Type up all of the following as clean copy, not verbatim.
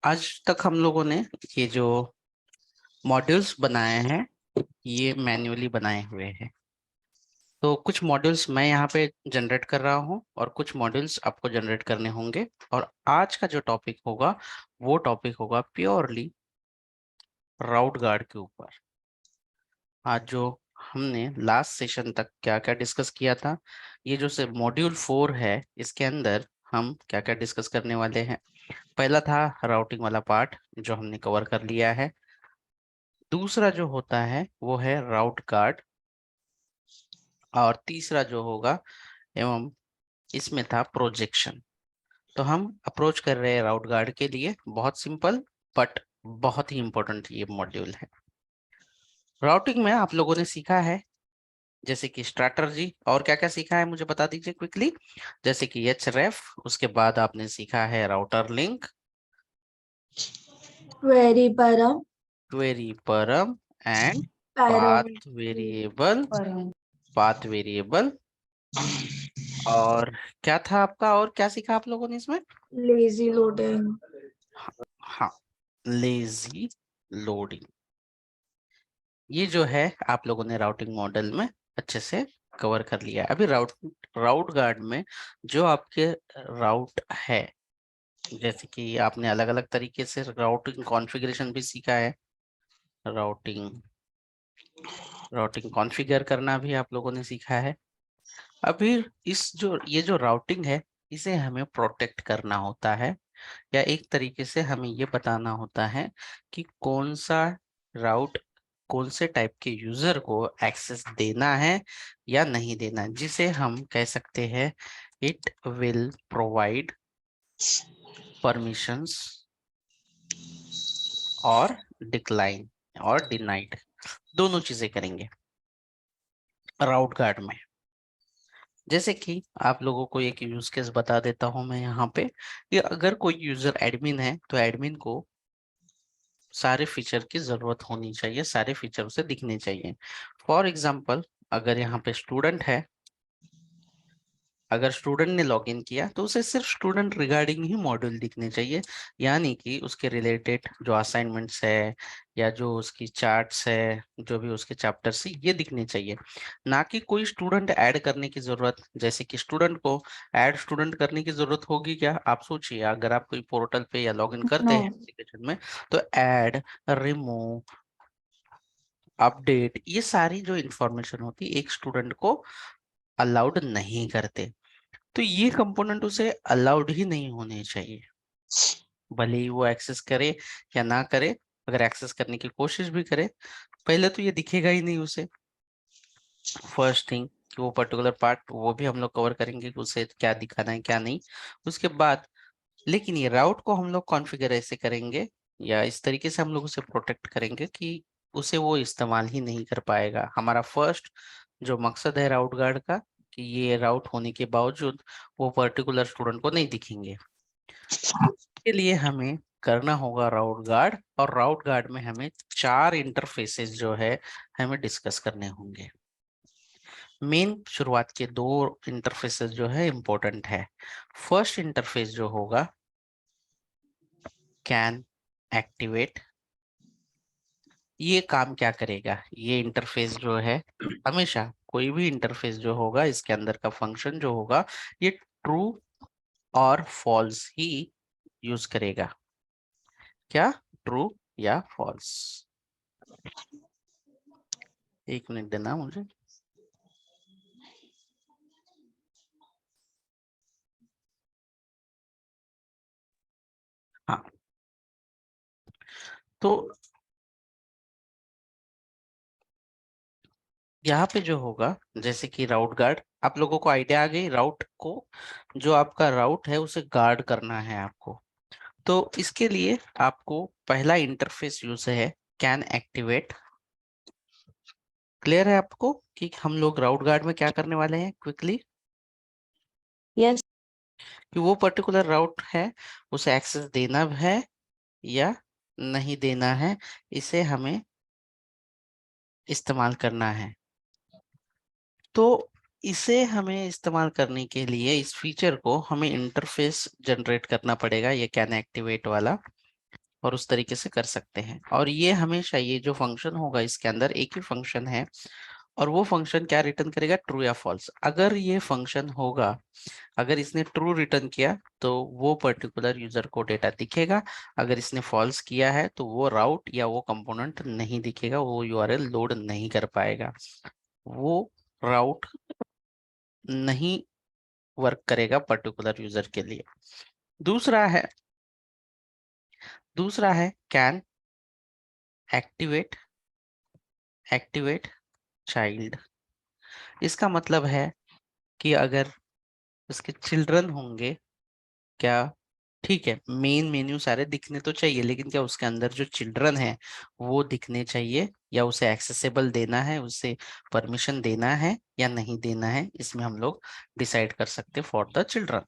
आज तक हम लोगों ने ये जो मॉड्यूल्स बनाए हैं ये मैन्युअली बनाए हुए हैं। तो कुछ मॉड्यूल्स मैं यहाँ पे जनरेट कर रहा हूँ और कुछ मॉड्यूल्स आपको जनरेट करने होंगे। और आज का जो टॉपिक होगा वो टॉपिक होगा प्योरली राउट गार्ड के ऊपर। आज जो हमने लास्ट सेशन तक क्या क्या डिस्कस किया था, ये जो से मॉड्यूल 4 है इसके अंदर हम क्या क्या डिस्कस करने वाले हैं। पहला था राउटिंग वाला पार्ट जो हमने कवर कर लिया है। दूसरा जो होता है वो है राउट कार्ड। और तीसरा जो होगा एवं इसमें था प्रोजेक्शन। तो हम अप्रोच कर रहे हैं राउट गार्ड के लिए। बहुत सिंपल बट बहुत ही इंपॉर्टेंट ये मॉड्यूल है। राउटिंग में आप लोगों ने सीखा है जैसे कि स्ट्रैटर्जी, और क्या क्या सीखा है मुझे बता दीजिए क्विकली। जैसे कि एचरेफ, उसके बाद आपने सीखा है राउटर लिंक, क्वेरी परम, क्वेरी परम एंड पाथ पैरामीटर वेरिएबल। परम, पाथ वेरिएबल और क्या था आपका, और क्या सीखा आप लोगों ने इसमें? Lazy loading. हाँ, लेजी लोडिंग। ये जो है आप लोगों ने राउटिंग मॉडल में अच्छे से कवर कर लिया है। अभी राउट गार्ड में जो आपके राउट है, जैसे कि आपने अलग अलग तरीके से राउटिंग कॉन्फ़िगरेशन भी सीखा है। राउटिंग राउटिंग कॉन्फ़िगर करना भी आप लोगों ने सीखा है। अभी ये जो राउटिंग है इसे हमें प्रोटेक्ट करना होता है, या एक तरीके से हमें ये बताना होता है कि कौन सा राउट कौन से टाइप के यूजर को एक्सेस देना है या नहीं देना है, जिसे हम कह सकते हैं इट विल प्रोवाइड परमिशंस और डिक्लाइन और डिनाइड, दोनों चीजें करेंगे राउट गार्ड में। जैसे कि आप लोगों को एक यूज केस बता देता हूं मैं यहाँ पे, कि अगर कोई यूजर एडमिन है तो एडमिन को सारे फीचर की जरूरत होनी चाहिए, सारे फीचर उसे दिखने चाहिए। फॉर एग्जाम्पल, अगर यहाँ पे स्टूडेंट है, अगर स्टूडेंट ने लॉगिन किया तो उसे सिर्फ स्टूडेंट रिगार्डिंग ही मॉड्यूल दिखने चाहिए, यानी कि उसके रिलेटेड जो असाइनमेंट्स है या जो उसकी चार्ट्स है, जो भी उसके चैप्टर्स है, ये दिखने चाहिए। ना कि कोई स्टूडेंट ऐड करने की जरूरत। जैसे कि स्टूडेंट को ऐड स्टूडेंट करने की जरूरत होगी क्या? आप सोचिए, अगर आप कोई पोर्टल पे या लॉगिन करते नो। हैं एप्लीकेशन में, तो ऐड, रिमूव, अपडेट, ये सारी जो इंफॉर्मेशन होती है एक स्टूडेंट को अलाउड नहीं करते। तो ये कंपोनेंट उसे अलाउड ही नहीं होने चाहिए, भले ही वो एक्सेस करे या ना करे। अगर एक्सेस करने की कोशिश भी करे, पहले तो ये दिखेगा ही नहीं उसे। फर्स्ट थिंग कि वो पर्टिकुलर पार्ट वो भी हम लोग कवर करेंगे कि उसे क्या दिखाना है क्या नहीं। उसके बाद लेकिन ये राउट को हम लोग कॉन्फ़िगर ऐसे करेंगे या इस तरीके से हम लोग उसे प्रोटेक्ट करेंगे कि उसे वो इस्तेमाल ही नहीं कर पाएगा। हमारा फर्स्ट जो मकसद है राउट गार्ड का, कि ये राउट होने के बावजूद वो पर्टिकुलर स्टूडेंट को नहीं दिखेंगे। के लिए हमें करना होगा राउट गार्ड, और राउट गार्ड में हमें 4 इंटरफेसेस जो है हमें डिस्कस करने होंगे। मेन शुरुआत के 2 इंटरफेसेस जो है इंपॉर्टेंट है। फर्स्ट इंटरफेस जो होगा कैन एक्टिवेट। ये काम क्या करेगा? ये इंटरफेस जो है, हमेशा कोई भी इंटरफेस जो होगा इसके अंदर का फंक्शन जो होगा ये ट्रू और फॉल्स ही यूज करेगा। क्या? ट्रू या फॉल्स। एक मिनट देना मुझे। हाँ, तो यहाँ पे जो होगा, जैसे कि राउट गार्ड, आप लोगों को आइडिया आ गई राउट को, जो आपका राउट है उसे गार्ड करना है आपको। तो इसके लिए आपको पहला इंटरफेस यूज है कैन एक्टिवेट। क्लियर है आपको कि हम लोग राउट गार्ड में क्या करने वाले हैं क्विकली? यस। कि वो पर्टिकुलर राउट है उसे एक्सेस देना है या नहीं देना है, इसे हमें इस्तेमाल करना है। तो इसे हमें इस्तेमाल करने के लिए इस फीचर को हमें इंटरफेस जनरेट करना पड़ेगा, ये कैन एक्टिवेट वाला। और उस तरीके से कर सकते हैं। और ये हमेशा ये जो फंक्शन होगा इसके अंदर एक ही फंक्शन है, और वो फंक्शन क्या रिटर्न करेगा, ट्रू या फॉल्स। अगर ये फंक्शन होगा, अगर इसने ट्रू रिटर्न किया तो वो पर्टिकुलर यूजर को डेटा दिखेगा, अगर इसने फॉल्स किया है तो वो राउट या वो कंपोनेंट नहीं दिखेगा, वो यूआरएल लोड नहीं कर पाएगा, वो राउट नहीं वर्क करेगा पर्टिकुलर यूजर के लिए। दूसरा है कैन एक्टिवेट चाइल्ड। इसका मतलब है कि अगर उसके चिल्ड्रन होंगे, क्या, ठीक है, मेन मेन्यू सारे दिखने तो चाहिए, लेकिन क्या उसके अंदर जो चिल्ड्रन है वो दिखने चाहिए, या उसे एक्सेसिबल देना है, उसे परमिशन देना है या नहीं देना है, इसमें हम लोग डिसाइड कर सकते फॉर द चिल्ड्रन।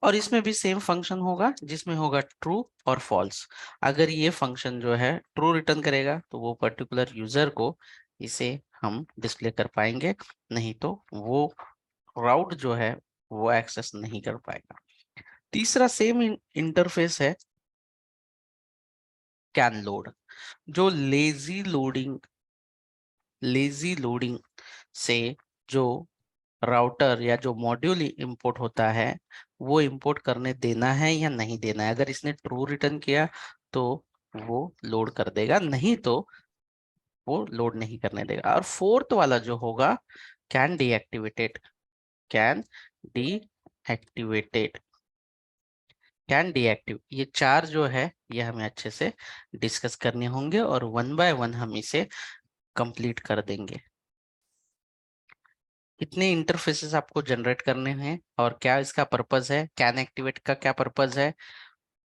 और इसमें भी सेम फंक्शन होगा जिसमें होगा ट्रू और फॉल्स। अगर ये फंक्शन जो है ट्रू रिटर्न करेगा तो वो पर्टिकुलर यूजर को इसे हम डिस्प्ले कर पाएंगे, नहीं तो वो राउट जो है वो एक्सेस नहीं कर पाएगा। तीसरा सेम इंटरफेस है कैन लोड, जो लेजी लोडिंग से जो राउटर या जो मॉड्यूल इंपोर्ट होता है वो इंपोर्ट करने देना है या नहीं देना है। अगर इसने ट्रू रिटर्न किया तो वो लोड कर देगा, नहीं तो वो लोड नहीं करने देगा। और फोर्थ वाला जो होगा can deactivated, can deactivated can deactive. ये चार जो है ये हमें अच्छे से डिस्कस करने होंगे और वन बाय वन हम इसे कंप्लीट कर देंगे। इतने इंटरफेसेस आपको जनरेट करने हैं। और क्या इसका पर्पस है, कैन एक्टिवेट का क्या पर्पस है,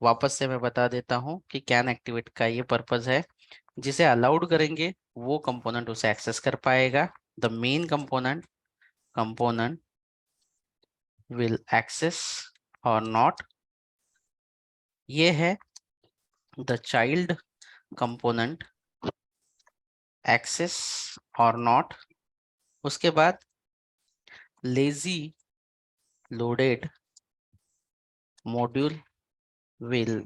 वापस से मैं बता देता हूं कि कैन एक्टिवेट का ये पर्पस है, जिसे अलाउड करेंगे वो कंपोनेंट उसे एक्सेस कर पाएगा। The main component will access or not, ये है the child component access or not. उसके बाद lazy loaded module will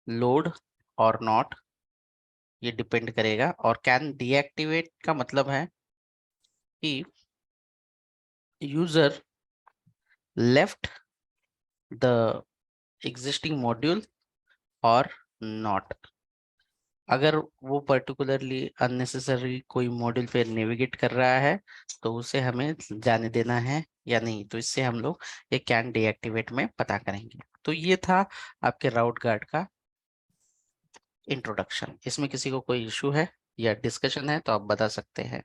load or not, ये डिपेंड करेगा। और कैन डीएक्टिवेट का मतलब है कि user left the existing module or not. अगर वो पर्टिकुलरली अननेसेसरी कोई मॉड्यूल पे नेविगेट कर रहा है तो उसे हमें जाने देना है या नहीं, तो इससे हम लोग ये कैन डीएक्टिवेट में पता करेंगे। तो ये था आपके राउट गार्ड का इंट्रोडक्शन। इसमें किसी को कोई इशू है या डिस्कशन है तो आप बता सकते हैं।